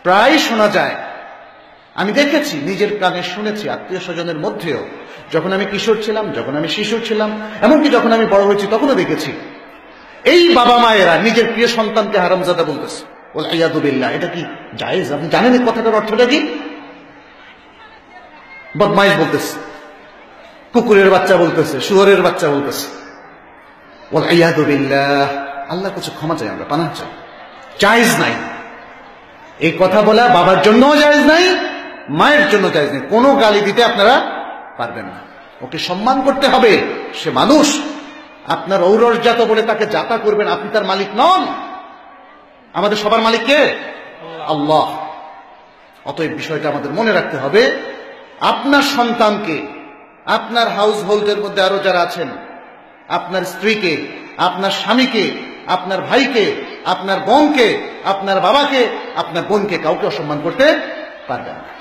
প্রায় শোনা যায়, আমি দেখেছি, নিজের কানে শুনেছি আত্মীয় স্বজনের মধ্যেও, যখন আমি কিশোর ছিলাম, যখন আমি শিশু ছিলাম, এমনকি যখন আমি বড় হয়েছি তখনও দেখেছি এই বাবা মায়েরা নিজের প্রিয় সন্তানকে হারামজাদা বলতেছে। ওয়াল ইয়াদু বিল্লাহ। এটা কি জায়েজ? আপনি জানেন এই কথাটার অর্থটা কি? বদমাইশ বলতেছে, কুকুরের বাচ্চা বলতেছে, শুয়োরের বাচ্চা বলতেছে। ওয়াল ইয়াদু বিল্লাহ। আল্লাহর কাছে ক্ষমা চাই, আমরা পানাহ চাই। জায়েজ নাই এই কথা বলা, বাবার জন্যও জায়েজ নাই, মায়ের জন্য জায়েজ নেই। কোনো গালি দিতে আপনারা পারবেন না। ওকে সম্মান করতে হবে, সে মানুষ। আপনার ঔরসজাত বলে তাকে জাতা করবেন, আপনি তার মালিক নন। আমাদের সবার মালিক কে? আল্লাহ। অতএব বিষয়টা আমাদের মনে রাখতে হবে। আপনার সন্তানকে, আপনার হাউস হোল্ডের মধ্যে আরো যারা আছেন, আপনার স্ত্রীকে, আপনার স্বামীকে, আপনার ভাইকে, আপনার বোনকে, আপনার বাবাকে, আপনার বোনকে কাউকে অসম্মান করতে পারবেন না।